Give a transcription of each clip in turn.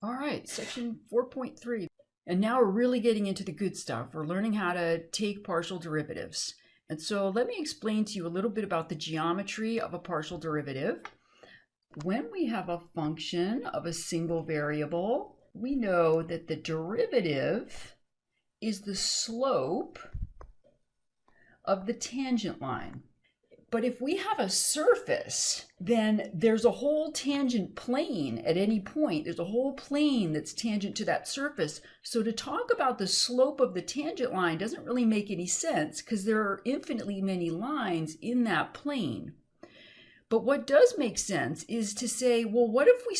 All right, section 4.3. And now we're really getting into the good stuff. We're learning how to take partial derivatives. And so let me explain to you a little bit about the geometry of a partial derivative. When we have a function of a single variable, we know that the derivative is the slope of the tangent line. But if we have a surface, then there's a whole tangent plane at any point. There's a whole plane that's tangent to that surface. So to talk about the slope of the tangent line doesn't really make any sense because there are infinitely many lines in that plane. But what does make sense is to say, well, what if we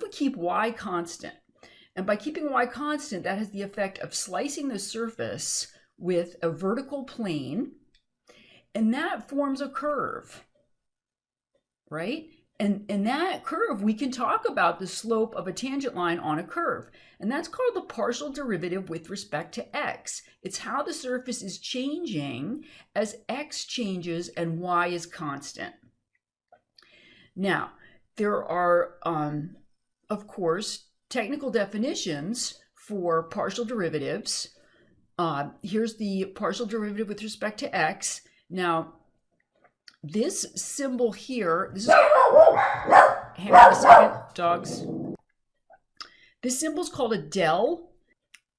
keep y constant? And by keeping y constant, that has the effect of slicing the surface with a vertical plane. And that forms a curve, right? And in that curve, we can talk about the slope of a tangent line on a curve. And that's called the partial derivative with respect to x. It's how the surface is changing as x changes and y is constant. Now, there are, of course, technical definitions for partial derivatives. Here's the partial derivative with respect to x. Now, this symbol here, hang on a second, dogs. This symbol is called a del,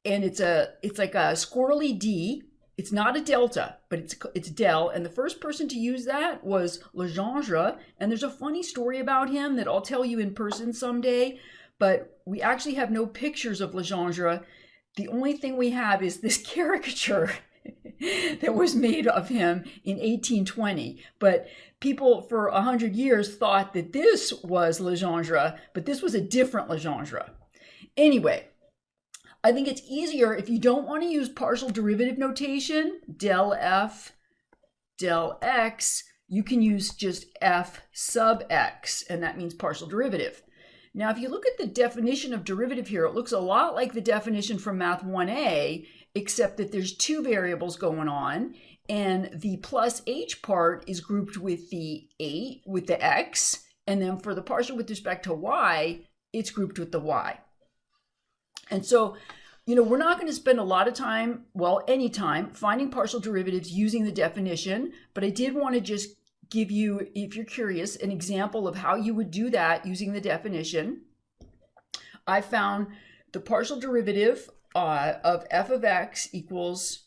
and it's like a squirrely D. It's not a delta, but it's del. And the first person to use that was Legendre. And there's a funny story about him that I'll tell you in person someday. But we actually have no pictures of Legendre. The only thing we have is this caricature that was made of him in 1820. But people for 100 years thought that this was Legendre, but this was a different Legendre. Anyway, I think it's easier if you don't want to use partial derivative notation, del f, del x, you can use just f sub x, and that means partial derivative. Now, if you look at the definition of derivative here, it looks a lot like the definition from Math 1a, except that there's two variables going on, and the plus h part is grouped with the x, and then for the partial with respect to y, it's grouped with the y. And so, we're not going to spend a lot of time, well, any time, finding partial derivatives using the definition, but I did want to just give you, if you're curious, an example of how you would do that using the definition. I found the partial derivative of f of x equals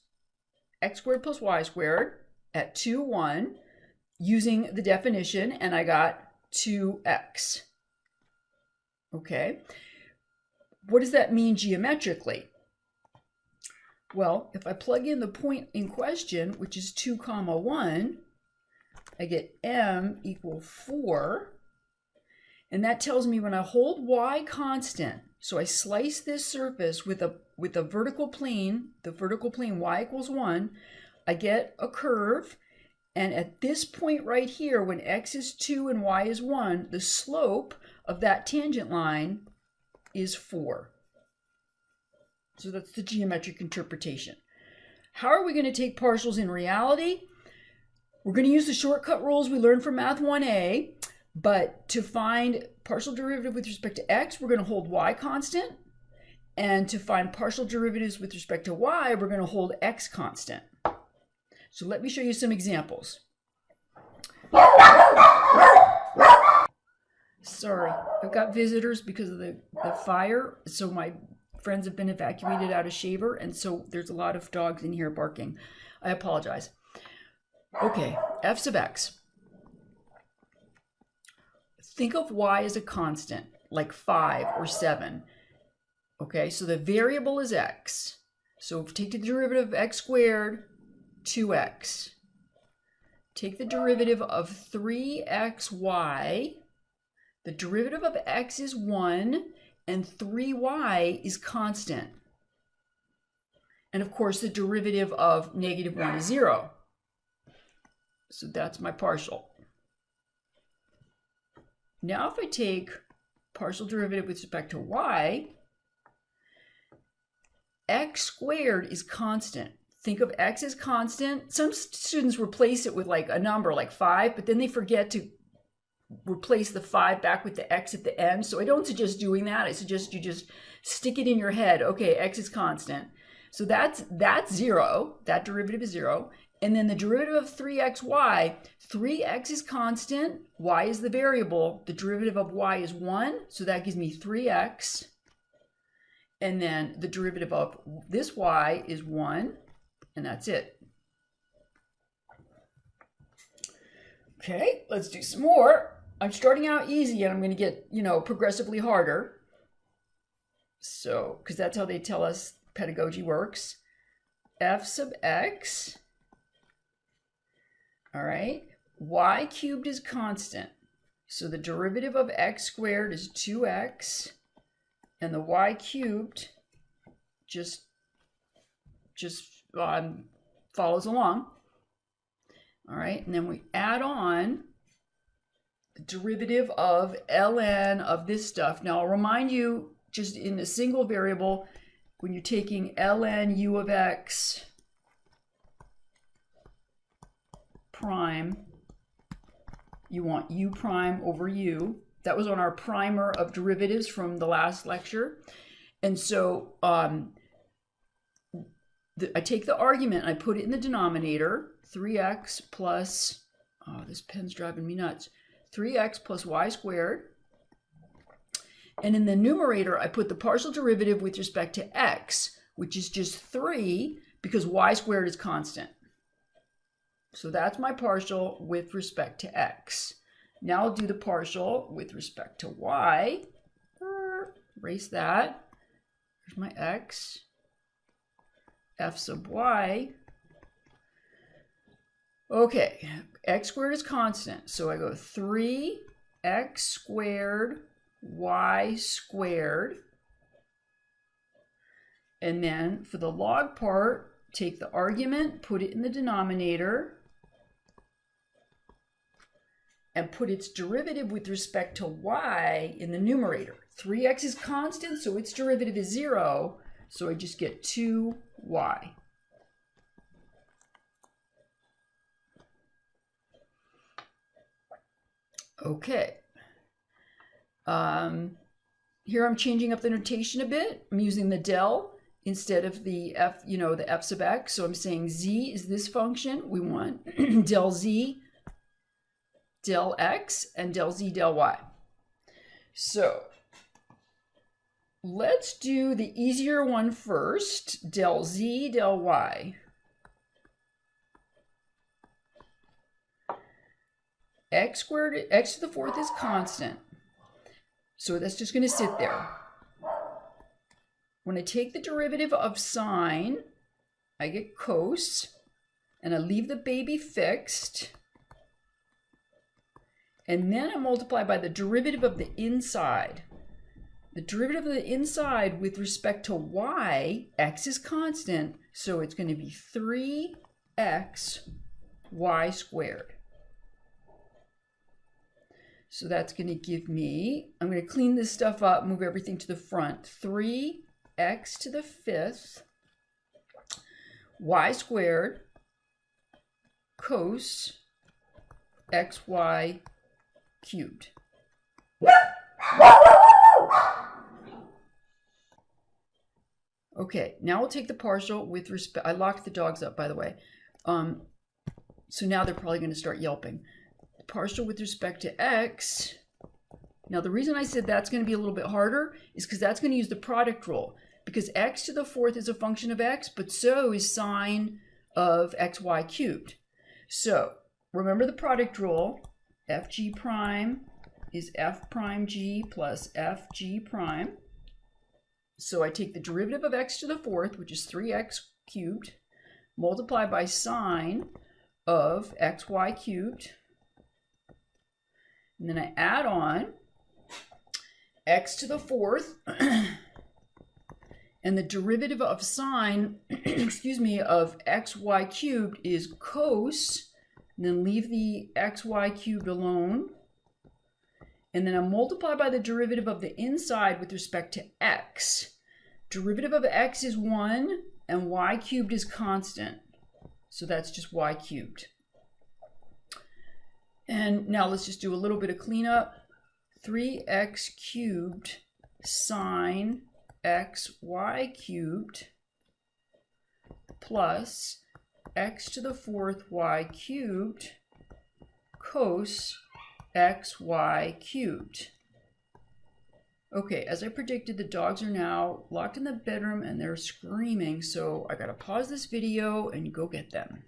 x squared plus y squared at 2, 1 using the definition, and I got 2x. Okay. What does that mean geometrically? Well, if I plug in the point in question, which is 2, 1, I get m equal 4. And that tells me when I hold y constant, so I slice this surface with a vertical plane, the vertical plane y equals 1, I get a curve. And at this point right here, when x is 2 and y is 1, the slope of that tangent line is 4. So that's the geometric interpretation. How are we going to take partials in reality? We're going to use the shortcut rules we learned from Math 1a, but to find partial derivative with respect to x, we're going to hold y constant. And to find partial derivatives with respect to y, we're going to hold x constant. So let me show you some examples. Sorry, I've got visitors because of the fire, so my friends have been evacuated out of Shaver, and so there's a lot of dogs in here barking. I apologize. Okay, f sub x. Think of y as a constant, like 5 or 7. Okay, so the variable is x. So take the derivative of x squared, 2x. Take the derivative of 3xy. The derivative of x is 1, and 3y is constant. And of course, the derivative of -1 is 0. So that's my partial. Now if I take partial derivative with respect to y, x squared is constant. Think of x as constant. Some students replace it with like a number like 5, but then they forget to replace the 5 back with the x at the end. So I don't suggest doing that. I suggest you just stick it in your head. Okay, x is constant. So that's 0. That derivative is 0. And then the derivative of 3xy, 3x is constant, y is the variable. The derivative of y is 1, so that gives me 3x. And then the derivative of this y is 1, and that's it. Okay, let's do some more. I'm starting out easy, and I'm going to get, progressively harder. So, because that's how they tell us pedagogy works. F sub x. All right, y cubed is constant. So the derivative of x squared is 2x, and the y cubed just follows along. All right, and then we add on the derivative of ln of this stuff. Now I'll remind you, just in a single variable, when you're taking ln u of x prime, you want u prime over u. That was on our primer of derivatives from the last lecture. And so I take the argument and I put it in the denominator, 3x plus, oh, this pen's driving me nuts, 3x plus y squared. And in the numerator, I put the partial derivative with respect to x, which is just 3 because y squared is constant. So that's my partial with respect to x. Now I'll do the partial with respect to y. Erase that. Here's my x. F sub y. Okay, x squared is constant. So I go 3x squared y squared. And then for the log part, take the argument, put it in the denominator, and put its derivative with respect to y in the numerator. 3x is constant, so its derivative is 0, so I just get 2y. Okay. Here I'm changing up the notation a bit. I'm using the del instead of the f, the f sub x. So I'm saying z is this function. We want del z, del x, and del z, del y. So let's do the easier one first, del z, del y. X squared, x to the fourth is constant. So that's just going to sit there. When I take the derivative of sine, I get cos, and I leave the baby fixed. And then I multiply by the derivative of the inside. The derivative of the inside with respect to y, x is constant, so it's going to be 3x y squared. So that's going to give me, I'm going to clean this stuff up, move everything to the front. 3x to the fifth y squared cos xy cubed. Okay, now we'll take the partial with respect, I locked the dogs up, by the way. So now they're probably going to start yelping. Partial with respect to x. Now the reason I said that's going to be a little bit harder is because that's going to use the product rule, because x to the fourth is a function of x, but so is sine of xy cubed. So remember the product rule, fg prime is f prime g plus fg prime. So I take the derivative of x to the fourth, which is 3x cubed, multiply by sine of xy cubed. And then I add on x to the fourth, and the derivative of sine, excuse me, of xy cubed is cos, and then leave the xy cubed alone. And then I multiply by the derivative of the inside with respect to x. Derivative of x is 1, and y cubed is constant. So that's just y cubed. And now let's just do a little bit of cleanup. 3x cubed sine xy cubed plus x to the fourth y cubed cos xy cubed. Okay, as I predicted, the dogs are now locked in the bedroom and they're screaming, so I gotta pause this video and go get them.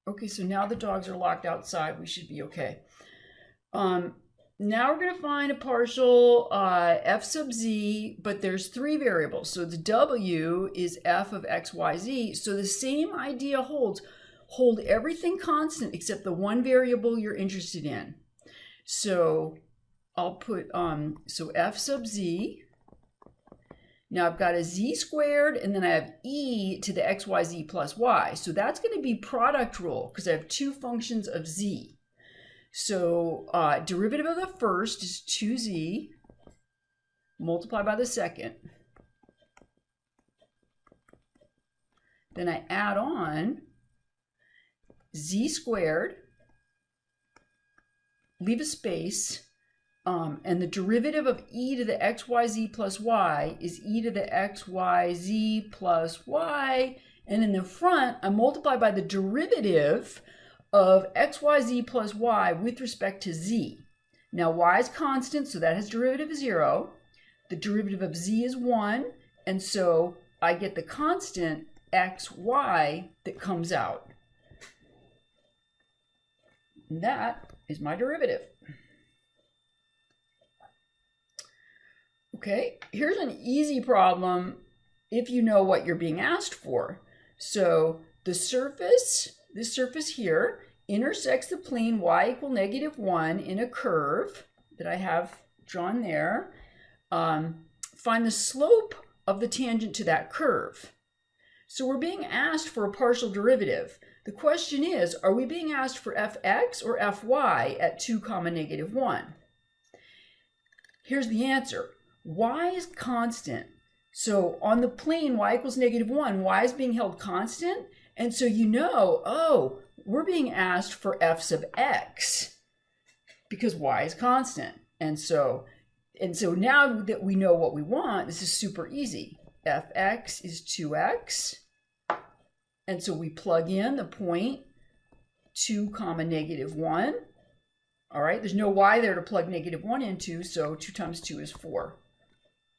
Okay, so now the dogs are locked outside. We should be okay. Now we're going to find a partial f sub z, but there's three variables. So the w is f of x, y, z. So the same idea holds. Hold everything constant except the one variable you're interested in. So I'll put, so f sub z. Now I've got a z squared, and then I have e to the xyz plus y. So that's going to be product rule because I have two functions of z. So derivative of the first is 2z multiplied by the second. Then I add on z squared, leave a space, and the derivative of e to the xyz plus y is e to the xyz plus y. And in the front, I multiply by the derivative of xyz plus y with respect to z. Now y is constant, so that has derivative of 0. The derivative of z is 1, and so I get the constant xy that comes out. And that is my derivative. Okay, here's an easy problem if you know what you're being asked for. So the surface, this surface here, intersects the plane y equal -1 in a curve that I have drawn there. Find the slope of the tangent to that curve. So we're being asked for a partial derivative. The question is, are we being asked for fx or fy at 2, -1? Here's the answer. Y is constant. So on the plane y equals -1, y is being held constant. And so you know, oh, we're being asked for f sub x because y is constant. And so now that we know what we want, this is super easy. Fx is 2x. And so we plug in the point 2, -1. All right, there's no y there to plug -1 into, so 2 times 2 is 4.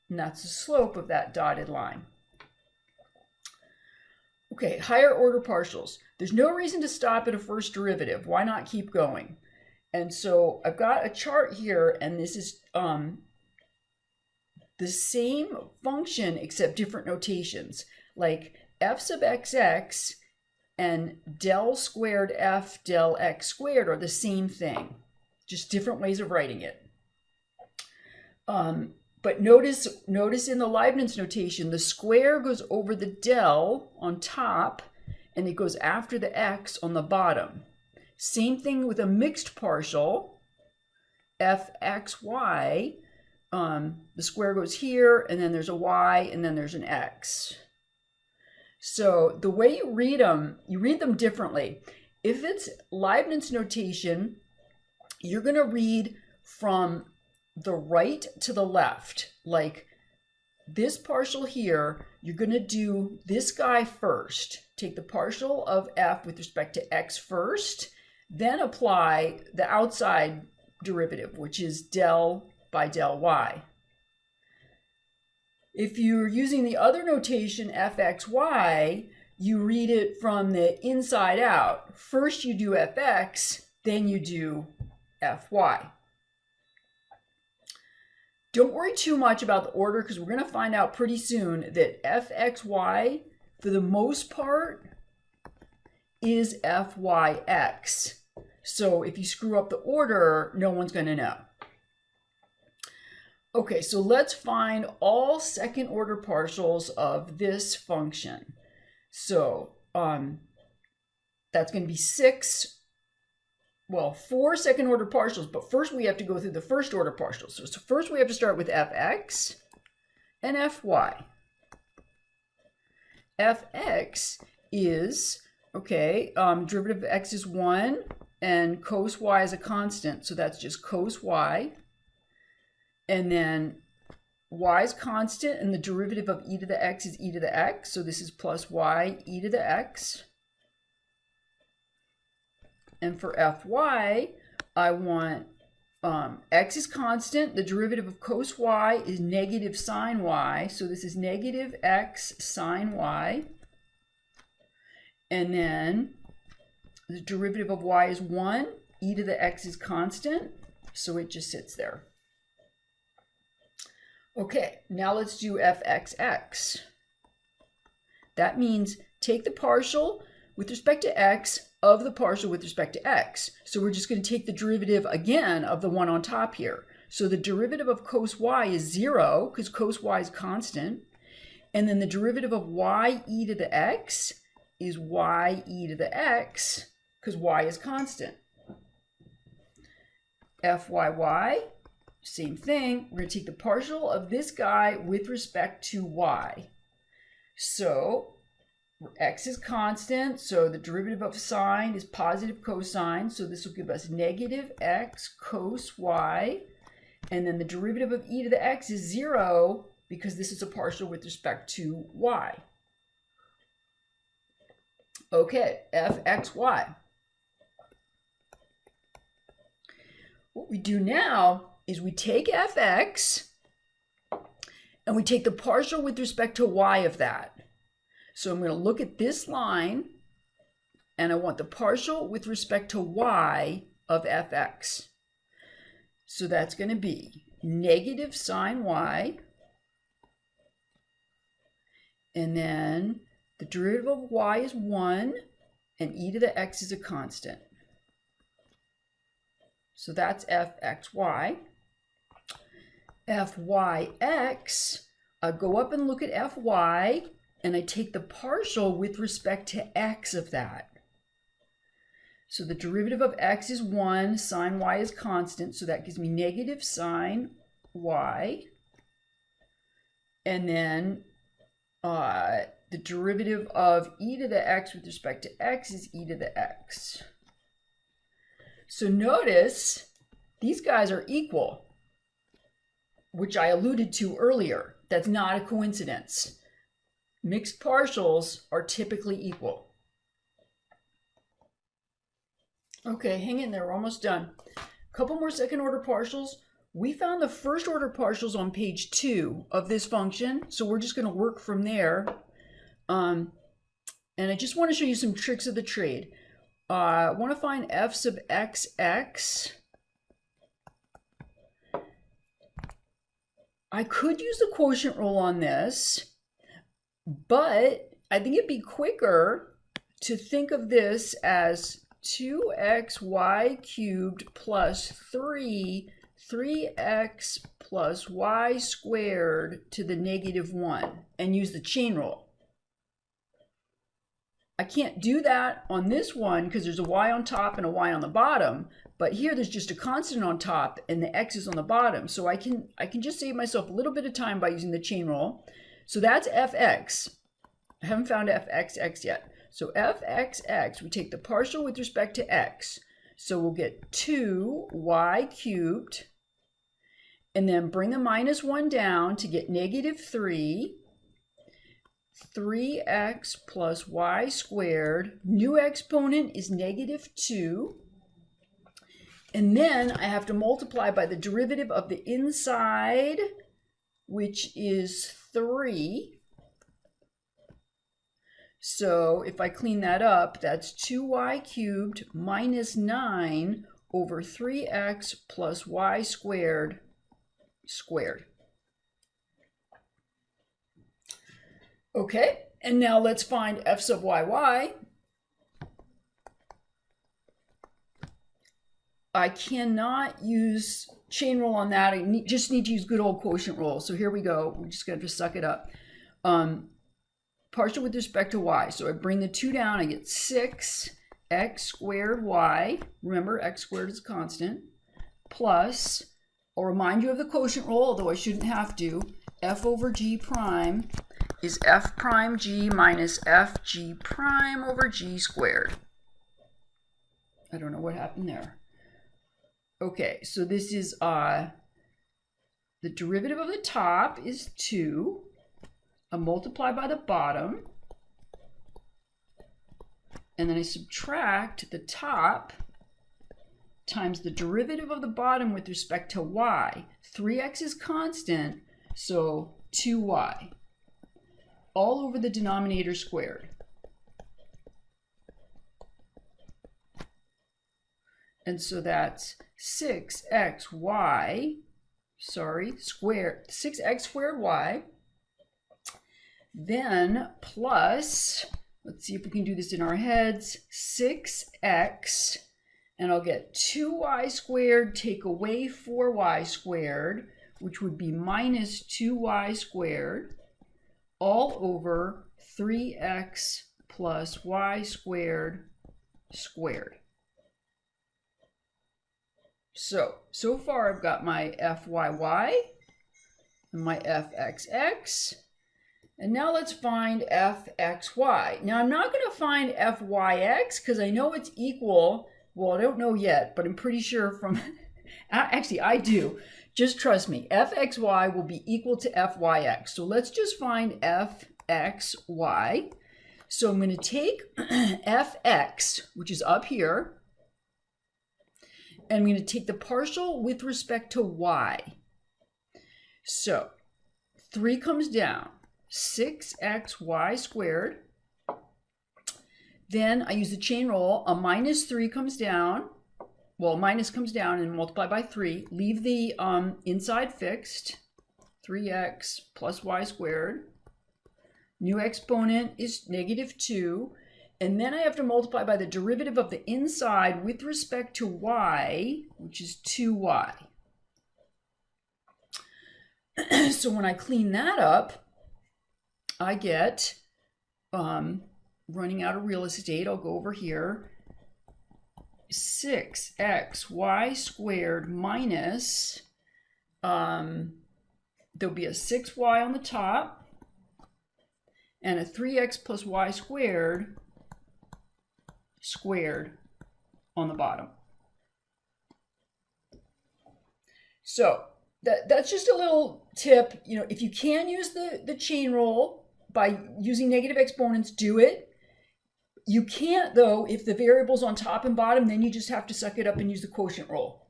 And that's the slope of that dotted line. Okay, higher order partials. There's no reason to stop at a first derivative. Why not keep going? And so I've got a chart here, and this is the same function except different notations. Like f sub xx and del squared f del x squared are the same thing, just different ways of writing it. But notice in the Leibniz notation, the square goes over the del on top, and it goes after the x on the bottom. Same thing with a mixed partial, fxy. The square goes here, and then there's a y, and then there's an x. So the way you read them differently. If it's Leibniz notation, you're going to read from the right to the left. Like this partial here, you're going to do this guy first. Take the partial of f with respect to x first, then apply the outside derivative, which is del by del y. If you're using the other notation, fxy, you read it from the inside out. First you do fx, then you do fy. Don't worry too much about the order because we're going to find out pretty soon that fxy, for the most part, is fyx. So if you screw up the order, no one's going to know. Okay, so let's find all second order partials of this function. So that's going to be 4 second order partials, but first we have to go through the first order partials. So first we have to start with fx and fy. Fx is, okay, derivative of x is 1, and cos y is a constant, so that's just cos y. And then y is constant, and the derivative of e to the x is e to the x, so this is plus y e to the x. And for fy, I want x is constant, the derivative of cos y is negative sine y, so this is negative x sine y. And then the derivative of y is 1, e to the x is constant, so it just sits there. Okay, now let's do fxx. That means take the partial with respect to x of the partial with respect to x. So we're just going to take the derivative again of the one on top here. So the derivative of cos y is 0, because cos y is constant. And then the derivative of y e to the x is y e to the x, because y is constant. Fyy, same thing. We're going to take the partial of this guy with respect to y. So x is constant, so the derivative of sine is positive cosine, so this will give us negative x cos y, and then the derivative of e to the x is 0 because this is a partial with respect to y. Okay, fxy. What we do now is we take fx and we take the partial with respect to y of that. So I'm going to look at this line, and I want the partial with respect to y of fx. So that's going to be negative sine y, and then the derivative of y is 1, and e to the x is a constant. So that's fxy. Fyx, I go up and look at fy, and I take the partial with respect to x of that. So the derivative of x is 1, sine y is constant, so that gives me negative sine y. And then the derivative of e to the x with respect to x is e to the x. So notice these guys are equal, which I alluded to earlier. That's not a coincidence. Mixed partials are typically equal. Okay, hang in there, we're almost done. A couple more second order partials. We found the first order partials on page 2 of this function, so we're just going to work from there. And I just want to show you some tricks of the trade. I want to find f sub xx. I could use the quotient rule on this, but I think it'd be quicker to think of this as 2xy cubed plus 3x plus y squared to the negative 1 and use the chain rule. I can't do that on this one because there's a y on top and a y on the bottom, but here there's just a constant on top and the x is on the bottom. So I can just save myself a little bit of time by using the chain rule. So that's fx. I haven't found fxx yet. So fxx, we take the partial with respect to x. So we'll get 2y cubed, and then bring the minus 1 down to get negative 3x plus y squared. New exponent is negative 2. And then I have to multiply by the derivative of the inside, which is 3. So if I clean that up, that's 2y cubed minus 9 over 3x plus y squared squared. Okay, and now let's find f sub yy. I cannot use chain rule on that. I just need to use good old quotient rule. So here we go. We're just going to suck it up. Partial with respect to y. So I bring the 2 down. I get 6x squared y. Remember, x squared is constant. Plus, I'll remind you of the quotient rule, although I shouldn't have to. F over g prime is f prime g minus f g prime over g squared. I don't know what happened there. Okay, so this is the derivative of the top is 2. I multiply by the bottom. And then I subtract the top times the derivative of the bottom with respect to y. 3x is constant, so 2y. All over the denominator squared. And so that's 6x squared y, then plus, let's see if we can do this in our heads, 6x, and I'll get 2y squared, take away 4y squared, which would be minus 2y squared, all over 3x plus y squared squared. So far I've got my fyy and my fxx, and now let's find fxy. Now I'm not going to find fyx because I know it's equal, well I don't know yet, but I'm pretty sure from, actually I do, just trust me, fxy will be equal to fyx. So let's just find fxy. So I'm going to take fx, which is up here, and I'm going to take the partial with respect to y. So 3 comes down, 6xy squared. Then I use the chain rule, a minus 3 comes down. Well, minus comes down and multiply by 3. Leave the inside fixed, 3x plus y squared. New exponent is negative 2. And then I have to multiply by the derivative of the inside with respect to y, which is 2y. So when I clean that up, I get, running out of real estate, I'll go over here, 6xy squared minus, there'll be a 6y on the top, and a 3x plus y squared on the bottom. So that's just a little tip. You know, if you can use the chain rule by using negative exponents, do it. You can't though if the variable's on top and bottom, then you just have to suck it up and use the quotient rule.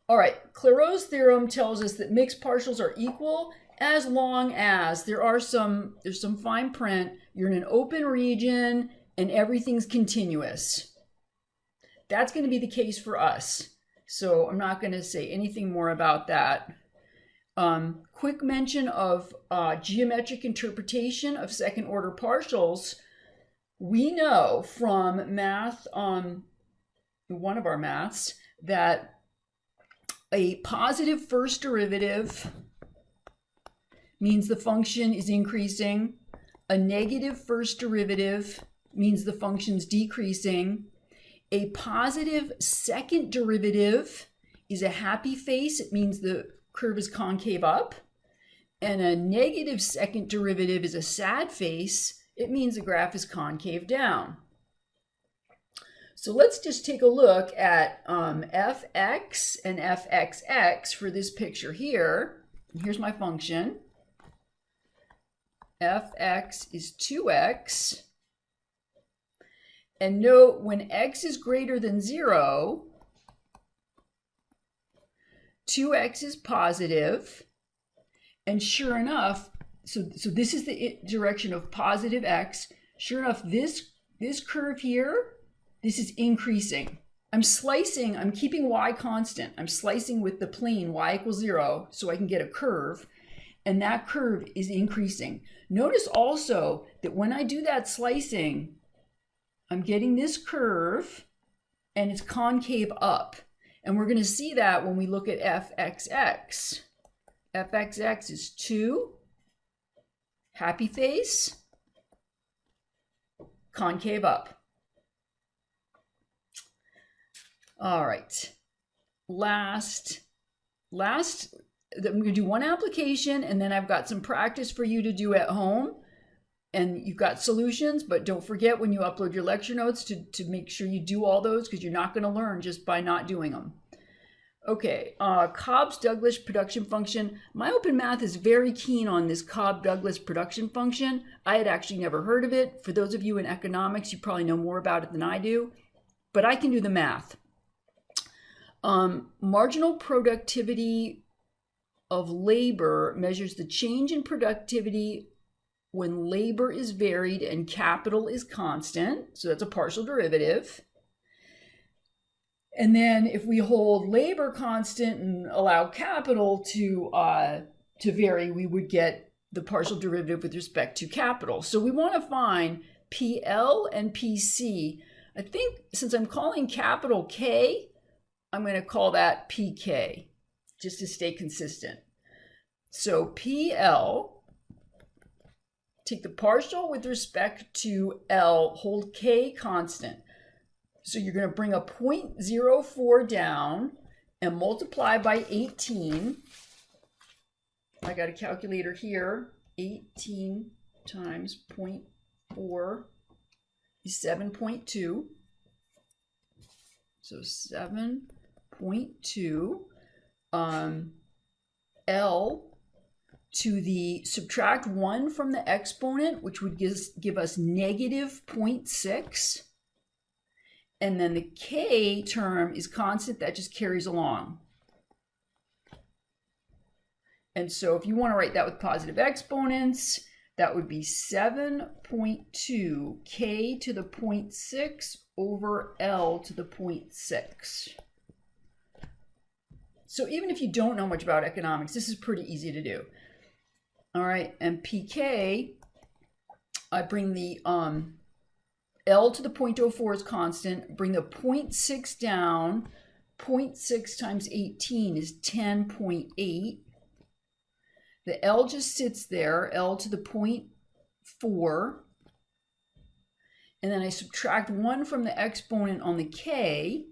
All right, Clairaut's theorem tells us that mixed partials are equal as long as there's some fine print, you're in an open region and everything's continuous. That's going to be the case for us. So I'm not going to say anything more about that. Quick mention of geometric interpretation of second order partials. We know from math, one of our maths, that a positive first derivative means the function is increasing. A negative first derivative means the function's decreasing. A positive second derivative is a happy face. It means the curve is concave up. And a negative second derivative is a sad face. It means the graph is concave down. So let's just take a look at fx and fxx for this picture here. And here's my function. Fx is 2x. And note when x is greater than 0, 2x is positive. And sure enough, so this is the direction of positive x. Sure enough, this curve here, this is increasing. I'm slicing, I'm keeping y constant. I'm slicing with the plane y equals 0 so I can get a curve. And that curve is increasing. Notice also that when I do that slicing, I'm getting this curve and it's concave up. And we're going to see that when we look at fxx. Fxx is 2, happy face, concave up. All right. Last, I'm going to do one application and then I've got some practice for you to do at home. and you've got solutions, but don't forget when you upload your lecture notes to make sure you do all those, because you're not going to learn just by not doing them. Okay, Cobbs-Douglas production function. My open math is very keen on this Cobb-Douglas production function. I had actually never heard of it. For those of you in economics, you probably know more about it than I do, but I can do the math. Marginal productivity of labor measures the change in productivity when labor is varied and capital is constant. So that's a partial derivative. And then if we hold labor constant and allow capital to vary, we would get the partial derivative with respect to capital. So we want to find PL and PC. I think since I'm calling capital K, I'm going to call that PK, just to stay consistent. So PL, take the partial with respect to L, hold K constant. So you're going to bring a 0.04 down and multiply by 18. I got a calculator here. 18 times 0.4 is 7.2. So 7.2. L to the subtract 1 from the exponent, which would give us negative 0.6. And then the K term is constant, that just carries along. And so if you want to write that with positive exponents, that would be 7.2 K to the 0.6 over L to the 0.6. So even if you don't know much about economics, this is pretty easy to do. All right, and PK, I bring the L to the 0.04 is constant, bring the 0.6 down, 0.6 times 18 is 10.8. The L just sits there, L to the 0.4, and then I subtract 1 from the exponent on the K.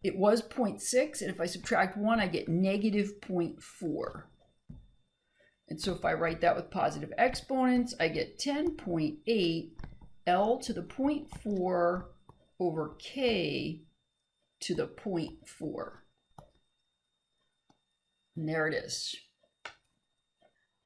It was 0.6, and if I subtract 1, I get negative 0.4. And so if I write that with positive exponents, I get 10.8 L to the 0.4 over K to the 0.4. And there it is.